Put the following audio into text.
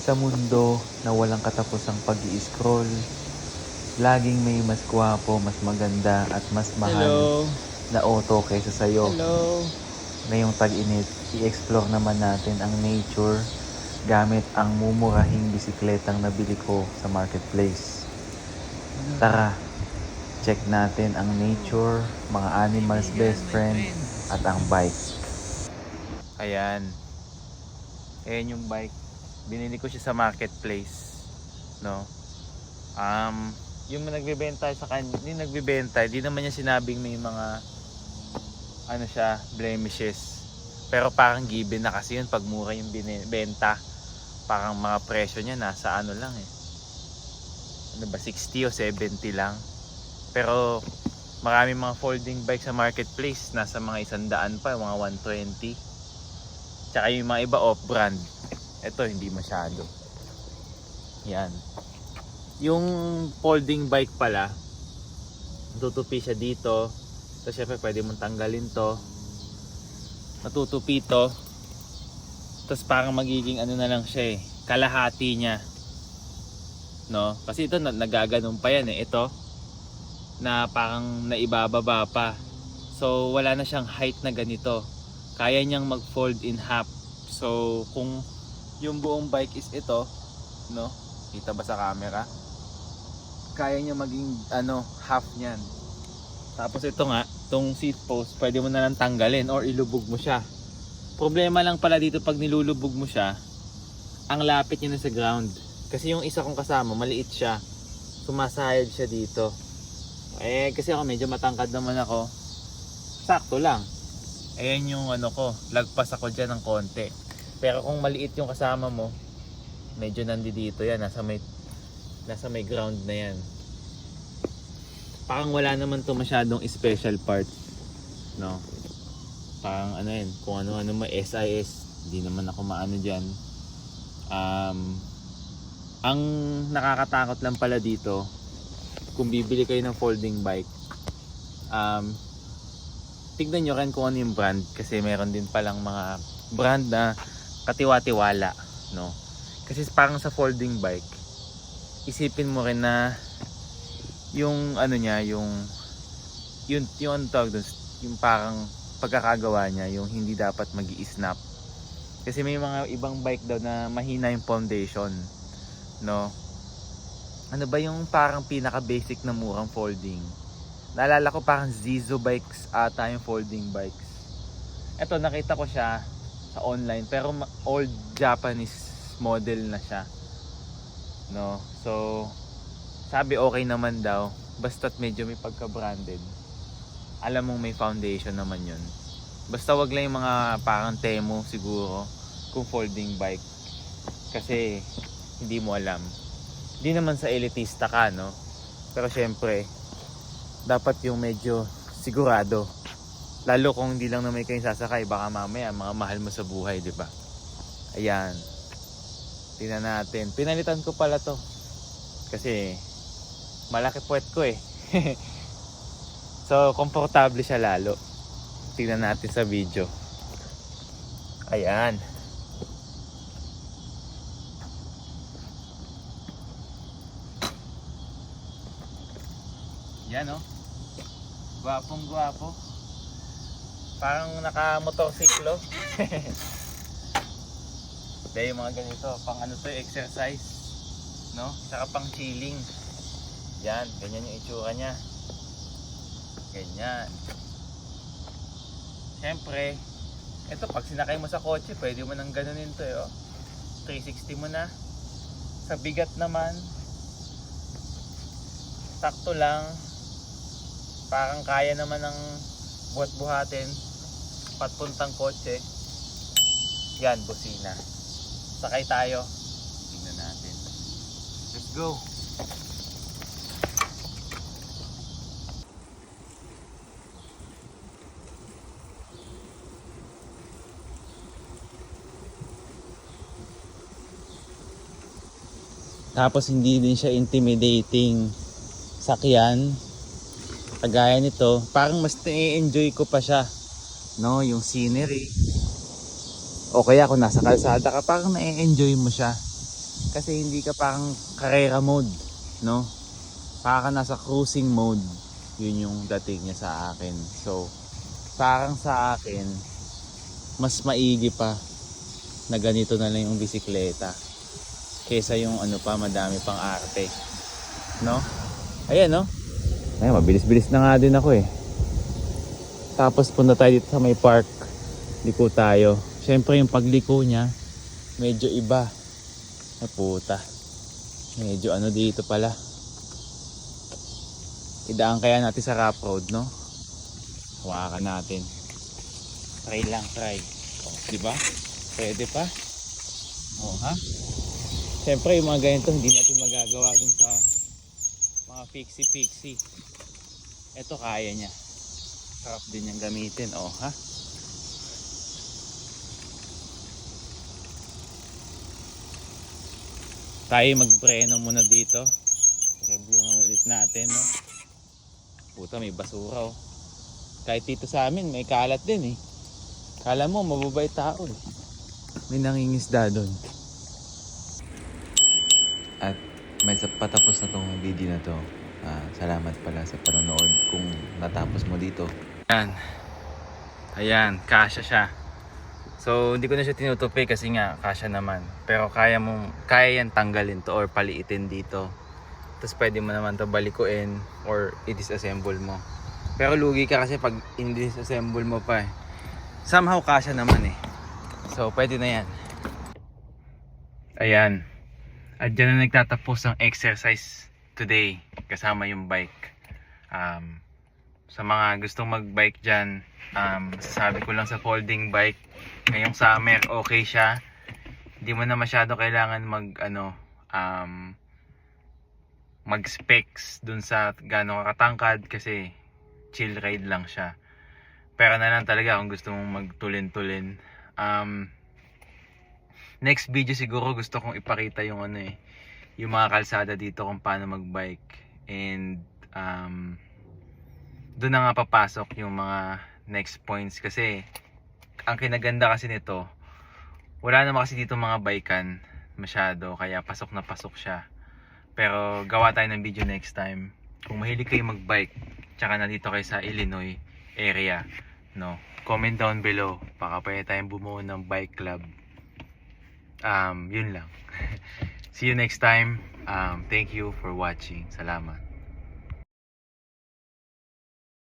Sa mundo na walang katapusang pag-i-scroll, laging may mas gwapo, mas maganda at mas mahal Hello. na auto kaysa sa'yo. Hello. Ngayong tag-init, i-explore naman natin ang nature gamit ang mumurahing bisikletang nabili ko sa marketplace. Tara, check natin ang nature, mga animals best friend at ang bike. Ayan. Ayan yung bike. Binili ko siya sa marketplace, no? Yung nagbebenta sa kanya, hindi nagbebenta, hindi naman niya sinabing may mga ano siya, blemishes. Pero parang given na kasi yun pag mura yung binibenta. Parang mga presyo niya nasa ano lang eh. Ano ba, 60 o 70 lang. Pero marami mga folding bike sa marketplace, nasa mga 100 pa, mga 120. Tsaka yung mga iba off-brand. Ito hindi masyado. Yan. Yung folding bike pala, tutupi siya dito. So syempre pwede mong tanggalin to. Matutupi to. Tapos parang magiging ano na lang siya eh, kalahati niya. No? Kasi ito nagaganon pa yan eh. Ito na parang naibababa pa. So wala na siyang height na ganito. Kaya niyang mag-fold in half. So kung yung buong bike is ito, no? Kita ba sa camera? Kaya niya maging ano, half niyan. Tapos ito nga, tong seat post, pwede mo na lang tanggalin or ilubog mo siya. Problema lang pala dito pag nilulubog mo siya, ang lapit niya na sa ground. Kasi yung isa kong kasama, maliit siya. Sumasayad siya dito. Eh kasi ako medyo matangkad naman ako. Sakto lang. Ayan yung ano ko, lagpas ako dyan ng konti. Pero kung maliit yung kasama mo, medyo nandito yan, nasa may ground na yan. Parang wala naman to masyadong special part, no? Parang ano yan, kung ano-ano SIS, hindi naman ako maano dyan. Ang nakakatakot lang pala dito, kung bibili kayo ng folding bike, tignan nyo rin kung ano yung brand, kasi meron din palang mga brand na katiwa-tiwala, no? Kasi parang sa folding bike, isipin mo rin na yung ano niya, yung ano tawag doon, yung parang pagkakagawa niya, yung hindi dapat mag-i-snap. Kasi may mga ibang bike daw na mahina yung foundation, no? Ano ba yung parang pinaka basic na murang folding? Naalala ko parang Zizo bikes ata yung folding bikes. Eto, nakita ko siya sa online pero old Japanese model na siya, no? So sabi okay naman daw, basta't medyo may pagka-branded. Alam mong may foundation naman yun. Basta wag lang yung mga parang Temu siguro kung folding bike, kasi hindi mo alam. Hindi naman sa elitista ka, no? Pero syempre dapat yung medyo sigurado. Lalo kung hindi lang na may kayong sasakay, baka mamaya mga mahal mo sa buhay, di ba? Ayan. Tingnan natin. Pinalitan ko pala to. Kasi malaki puwet ko eh. So, komportable siya lalo. Tingnan natin sa video. Ayan. Yan oh. Gwapong gwapo. Parang naka-motorsiklo. Dahil yung mga ganito, pang ano to, exercise, no? Saka pang chilling. Yan, ganyan yung itsura niya. Ganyan. Siyempre, ito pag sinakay mo sa kotse, pwede mo nang ganunin to, oh. 360 mo na. Sa bigat naman, sakto lang. Parang kaya naman ng buhat-buhatin patpuntang kotse. Yan, busina. Sakay tayo. Tingnan natin. Let's go. Tapos hindi din siya intimidating sakyan. Kagaya nito, parang mas na-enjoy ko pa siya, no, yung scenery. O kaya kung nasa kalsada ka, parang na-enjoy mo siya. Kasi hindi ka parang karera mode, no? Parang nasa cruising mode. Yun yung dating niya sa akin. So, parang sa akin, mas maigi pa na ganito na lang yung bisikleta kesa yung ano pa, madami pang arte, no? Ayan, no? Ay, mabilis-bilis na nga din ako eh. Tapos punta tayo dito sa may park. Liko tayo. Siyempre yung pagliko niya, medyo iba. Ay puta. Medyo ano dito pala. Idaan kaya natin sa rough road, no? Hawakan natin. Try lang, try. Oh, di ba? Pwede pa? Oh, ha? Siyempre yung mga ganito hindi natin magagawa dun sa mga pixie-pixie. Ito kaya niya. Sarap din yung gamitin, oh, ha? Tayo magpreno muna dito. I-review na ulit natin, no? Puta, may basura, oh. Kahit dito sa amin, may kalat din, eh. Kala mo, mababait tao, eh. May nangingisda doon. At may patapos na tong video na to. Salamat pala sa panonood kung natapos mo dito. Ayan. Ayan, kasya siya. So, hindi ko na siya tinutupi kasi nga kasya naman. Pero kaya yan tanggalin to or paliitin dito. Tapos pwede mo naman to balikuin or i-disassemble mo. Pero lugi ka kasi pag i-disassemble mo pa eh. Somehow kasya naman eh. So, pwede na yan. Ayan. At dyan na nagtatapos ang exercise today kasama yung bike. Sa mga gustong mag-bike dyan, sasabi ko lang sa folding bike, ngayong summer okay siya. Hindi mo na masyado kailangan mag-specs dun sa gaano katangkad kasi chill ride lang siya. Pero na lang talaga kung gusto mong magtulin-tulin. Next video siguro gusto kong ipakita yung yung mga kalsada dito kung paano mag-bike. And doon na nga papasok yung mga next points kasi ang kinaganda kasi nito, wala naman kasi dito mga bikean masyado kaya pasok na pasok siya. Pero gawa tayo ng video next time. Kung mahilig kayo mag-bike, tsaka nandito kayo sa Illinois area, no? Comment down below. Baka pwede tayong bumuo ng bike club. Yun lang. See you next time. Thank you for watching. Salamat.